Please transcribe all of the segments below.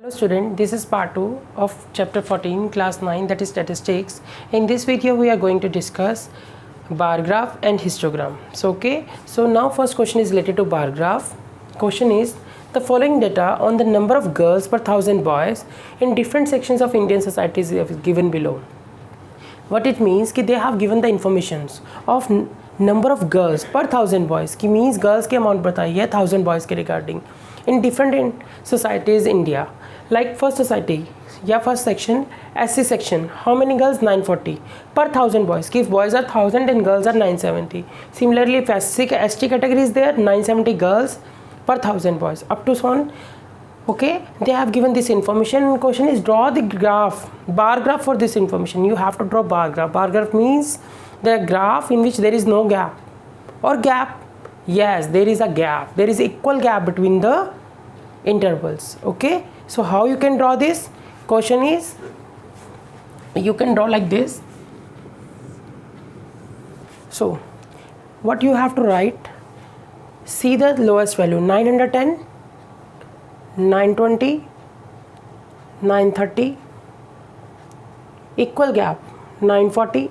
Hello student, this is part 2 of chapter 14 class 9, that is statistics. In this video we are going to discuss bar graph and histogram. So now first question is related to bar graph. Question is the following data on the number of girls per thousand boys in different sections of Indian societies is given below. What it means कि they have given the informations of number of girls per thousand boys कि means girls के amount बताई है 1000 boys के regarding in different societies India. Like first society या first section SC section, how many girls? 940 per 1000 boys. If boys are 1000 and girls are 970. Similarly, if ST category is there, 970 girls per 1000 boys up to so on. Okay, they have given this information. Question is draw the graph, bar graph for this information. You have to draw bar graph. Bar graph means the graph in which there is no gap or gap. Yes, there is a gap. There is equal gap between the intervals. Okay, so how you can draw this? Question is you can draw like this. So what you have to write, see the lowest value 910, 920, 930, equal gap 940,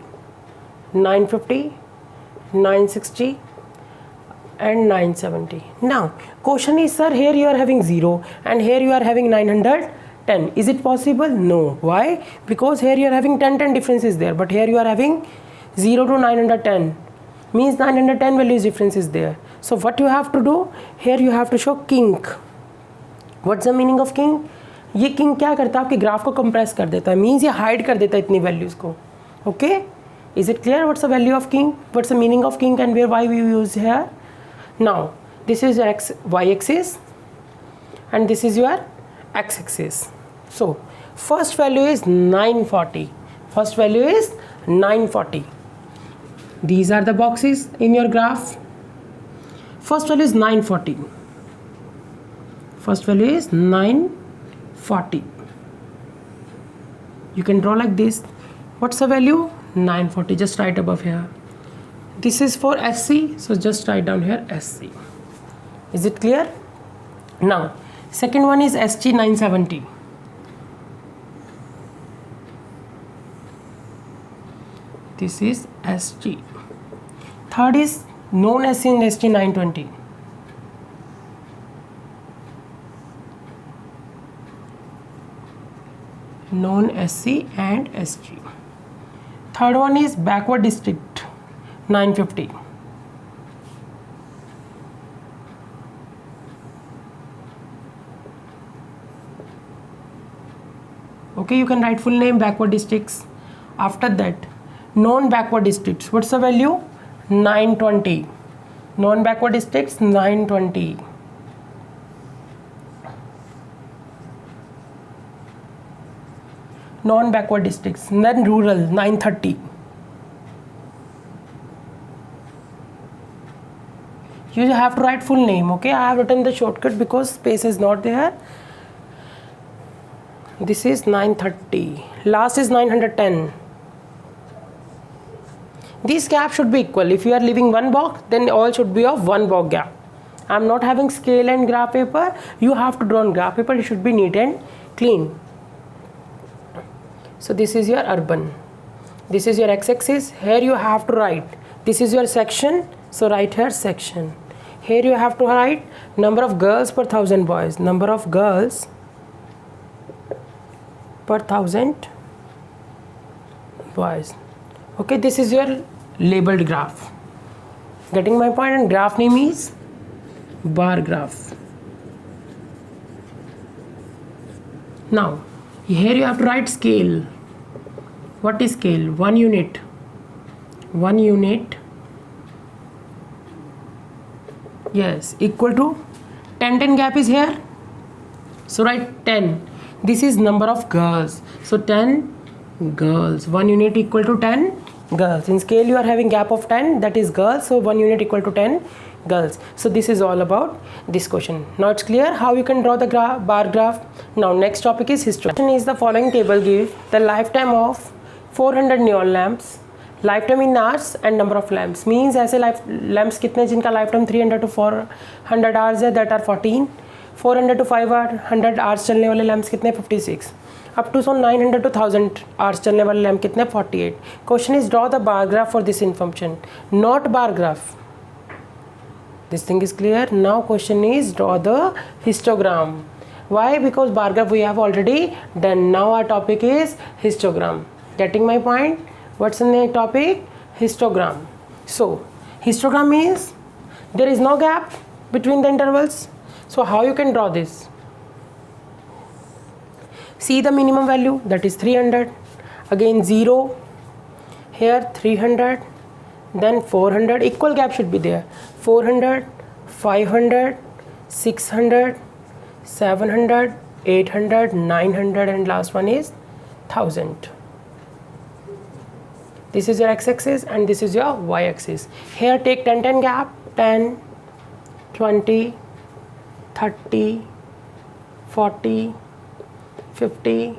950, 960 and 970. Now question is, sir, here you are having 0 and here you are having 910. Is it possible? No. Why? Because here you are having 10 difference is there, but here you are having 0 to 910, means 910 values difference is there. So what you have to do, here you have to show kink. What's the meaning of king? ये king क्या करता है, आपके graph को compress कर देता है, means ये हाइड कर देता है इतनी वैल्यूज़ को. Okay, is it clear? What's the value of king? What's the meaning of king and where why we use here? Now this is your y axis and this is your x axis. So first value is 940. First value is 940. These are the boxes in your graph. First value is 940. First value is 940. You can draw like this. What's the value? 940. Just write above here. This is for SC, so just write down here SC. Is it clear? Now second one is ST 970. This is ST. Third is known as in ST 920. Known SC and SG. Third one is backward district 950. Okay, you can write full name backward districts. After that, known backward districts. What's the value? 920. Known backward districts 920. Non backward districts, then rural 930. You have to write full name. Okay, I have written the shortcut because space is not there. This is 930. Last is 910. These gaps should be equal. If you are leaving one box, then all should be of one box gap. I am not having scale and graph paper. You have to draw on graph paper. It should be neat and clean. So this is your urban. This is your x-axis. Here you have to write. This is your section. So write here section. Here you have to write number of girls per 1000 boys. Number of girls per 1000 boys. Okay, this is your labeled graph. Getting my point? And graph name is bar graph. Now here you have to write scale. What is scale? 1 unit. 1 unit. Yes, equal to 10 gap is here. So write 10. This is number of girls. So 10 girls. 1 unit equal to 10 girls. In scale you are having gap of 10, that is girls. So 1 unit equal to 10 girls. So this is all about this question. Now it's clear how you can draw the bar graph. Now next topic is history. Is the following table give the lifetime of 400 neon lamps, lifetime in hours and number of lamps. Means ऐसे lamps कितने जिनका lifetime 300 to 400 hours है, that are 14. 400 to 500 hours चलने वाले lamps कितने 56 up to 900 to 1000 hours चलने वाले lamp कितने 48. Question is draw the bar graph for this information, not bar graph. This thing is clear. Now question is draw the histogram. Why? Because bar graph we have already done. Now our topic is histogram. Getting my point? What's the next topic? Histogram. So histogram means there is no gap between the intervals. So how you can draw this? See the minimum value, that is 300. Again 0. Here 300. Then 400, equal gap should be there. 400, 500, 600, 700, 800, 900, and last one is 1000. This is your x-axis and this is your y-axis. Here take 10 gap, 10, 20, 30, 40, 50,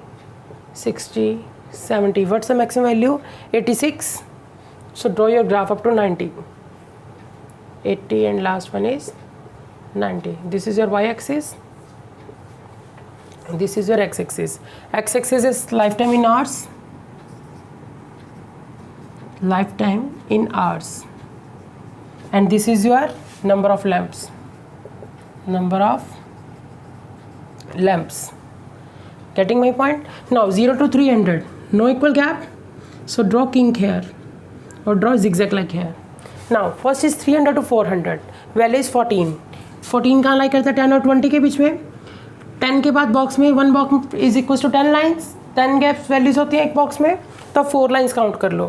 60, 70. What's the maximum value? 86. So draw your graph up to 90, 80, and last one is 90. This is your y-axis. This is your x-axis. X-axis is lifetime in hours. Lifetime in hours. And this is your number of lamps. Number of lamps. Getting my point? Now 0 to 300. No equal gap. So draw kink here. और draw zigzag like here. Now first is 300 to 400. Value is 14. 14 कहाँ लाई करता है 10 और 20 के बीच में. 10 के बाद box में 1 box is equal to 10 lines. 10 gap values होती हैं एक बॉक्स में, तो 4 लाइन्स काउंट कर लो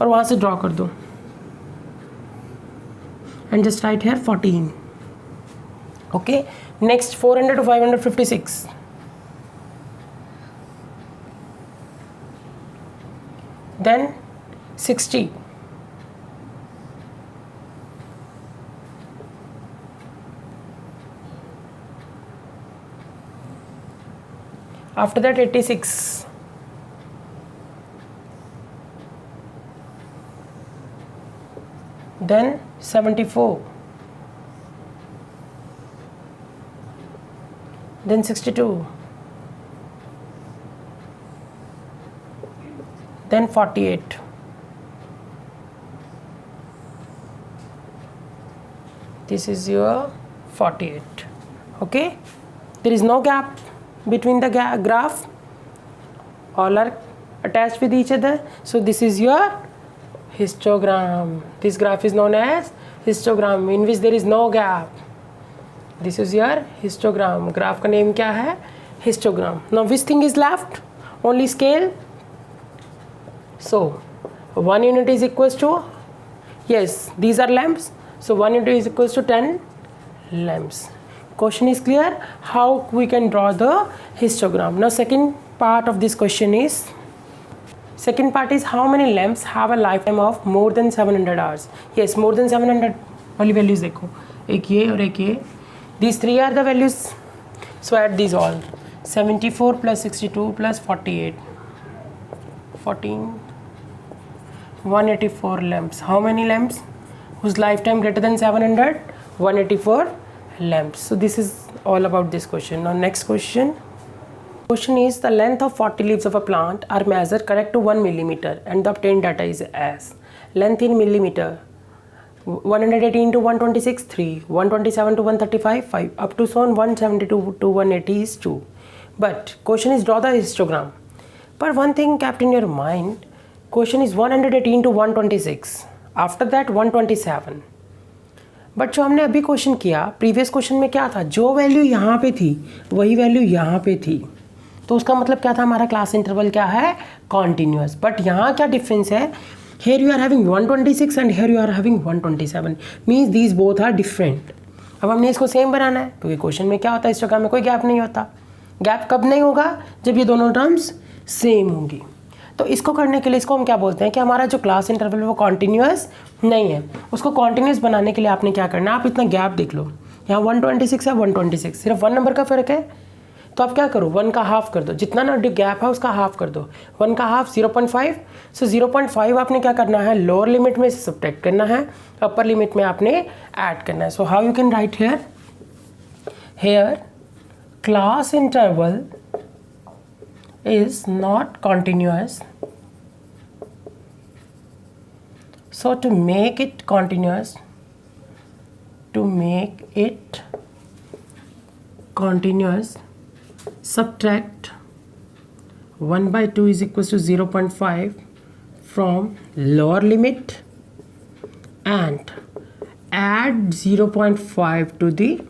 और वहाँ से ड्रॉ कर दो. And just right here 14. Okay. Next 400 to 556. Then 60. After that 86. Then 74. Then 62. Then 48. This is your 48. Okay, there is no gap between the graph, all are attached with each other. So this is your histogram. This graph is known as histogram, in which there is no gap. This is your histogram. Graph का name क्या है? Histogram. Now which thing is left? Only scale. So 1 unit is equals to, yes, these are lamps, so 1 unit is equals to 10 lamps. Question is clear how we can draw the histogram. Now second part of this question is, how many lamps have a lifetime of more than 700 hours? Yes, more than 700 वाली values देखो, एक ये और एक ये. These three are the values. So add these all. 74 plus 62 plus 48. 14. 184 lamps. How many lamps whose lifetime greater than 700? 184 lamps. So this is all about this question. Now next question. Question is, the length of 40 leaves of a plant are measured correct to 1 millimeter and the obtained data is as. Length in millimeter: 118 to 126 3, 127 to 135 5, up to 172 to 180 is 2. But question is draw the histogram. But one thing kept in your mind, question is 118 to 126, after that 127. But जो हमने अभी question किया, previous question में क्या था, जो value यहाँ पे थी वही वैल्यू यहाँ पे थी, तो उसका मतलब क्या था, हमारा क्लास इंटरवल क्या है, कॉन्टिन्यूअस. बट यहाँ क्या डिफरेंस है, here you are having 126 and here you are having 127, means these both are different. अब हमने इसको सेम बनाना है, क्योंकि क्वेश्चन में क्या होता है, इस जगह में कोई गैप नहीं होता. गैप कब नहीं होगा, जब ये दोनों टर्म्स सेम होंगी. तो इसको करने के लिए इसको हम क्या बोलते हैं कि हमारा जो क्लास इंटरवल वो कॉन्टिन्यूअस नहीं है. उसको कॉन्टिन्यूअस बनाने के लिए आपने क्या करना है, आप इतना गैप देख लो, यहाँ 126 है, 126 सिर्फ 1 नंबर का फ़र्क है, तो आप क्या करो, 1 का हाफ कर दो, जितना ना गैप है उसका हाफ कर दो. 1 का हाफ 0.5. सो 0.5 आपने क्या करना है, लोअर लिमिट में से सब्ट्रैक्ट करना है, अपर लिमिट में आपने ऐड करना है. So how you can write here, class interval is not continuous. So to make it continuous, subtract 1 by 2 is equals to 0.5 from lower limit and add 0.5 to the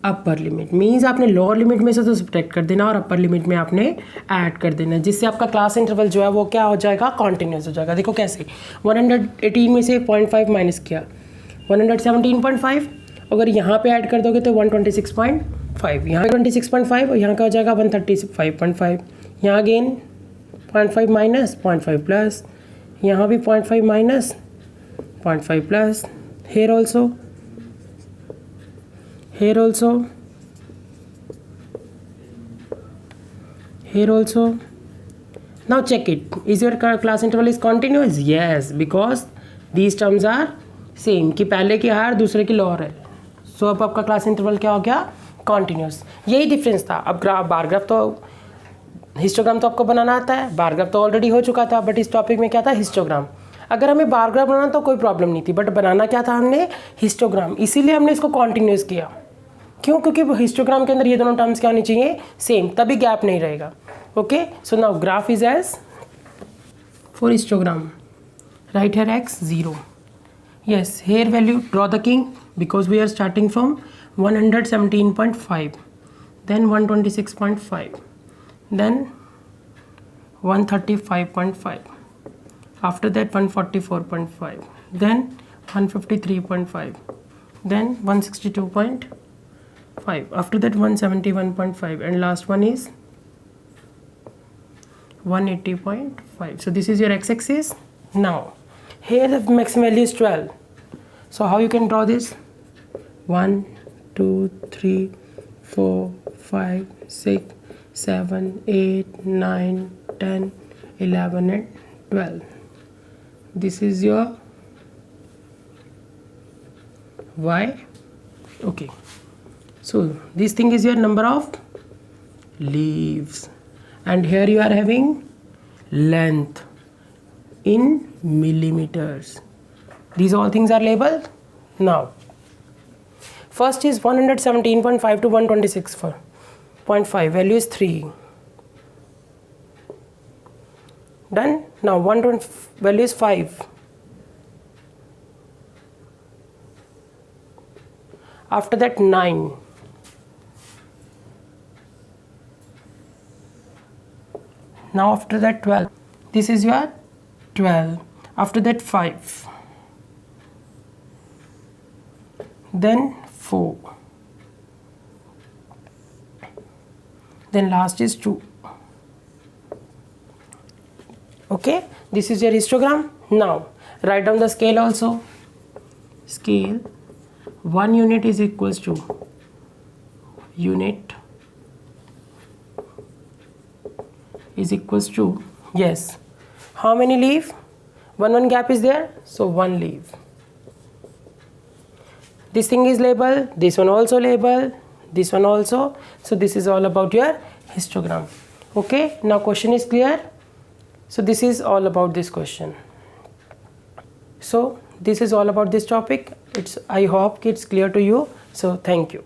upper limit. Means आपने lower limit में से तो subtract कर देना और upper limit में आपने add कर देना, जिससे आपका क्लास इंटरवल जो है वो क्या हो जाएगा, कॉन्टिन्यूस हो जाएगा. देखो कैसे, 118 में से 0.5 माइनस किया, 117.5. अगर यहाँ पे ऐड कर दोगे तो 126.5, यहाँ 26.5 और यहाँ का हो जाएगा 135.5. यहाँ अगेन 0.5 माइनस 0.5 प्लस, यहाँ भी 0.5 minus 0.5 plus, here also. Now check it. Is your class interval is continuous? Yes, because these terms are same. कि पहले की हायर दूसरे की लोअर है. So अब आपका क्लास इंटरवल क्या हो गया, कॉन्टिन्यूस. यही डिफरेंस था. अब बार ग्राफ तो, हिस्टोग्राम तो आपको बनाना आता है, बार ग्राफ तो ऑलरेडी हो चुका था, बट इस टॉपिक में क्या था, हिस्टोग्राम. अगर हमें बार ग्राफ बनाना तो कोई प्रॉब्लम नहीं थी, बट बनाना क्या था हमने, हिस्टोग्राम. इसीलिए हमने इसको कॉन्टिन्यूस किया. क्यों? क्योंकि हिस्टोग्राम के अंदर ये दोनों टर्म्स क्या होनी चाहिए, सेम, तभी गैप नहीं रहेगा. Okay, so now graph is as for histogram. Right here x 0. Yes, here value draw the king because we are starting from 117.5, then 126.5, then 135.5, after that 144.5, then 153.5, then 162.5, after that 171.5, and last one is 180.5. so this is your x-axis. Now here the maximum value is 12. So how you can draw this? 1 2 3 4 5 6 7 8 9 10 11 and 12. This is your y. Okay, so this thing is your number of leaves, and here you are having length in millimeters. These all things are labeled. Now first is 117.5 to 126.5, value is 3. Done. Now 120 value is 5. After that 9. Now after that 12. This is your 12. After that 5. Then 4. Then last is 2. Okay, this is your histogram. Now write down the scale also. Scale 1 unit is equals to unit is equals to, yes, how many leaf, one gap is there, so 1 leaf. This thing is labeled, this one also labeled, this one also. So this is all about your histogram. Okay, now question is clear. So this is all about this question. So this is all about this topic. I hope it's clear to you. So thank you.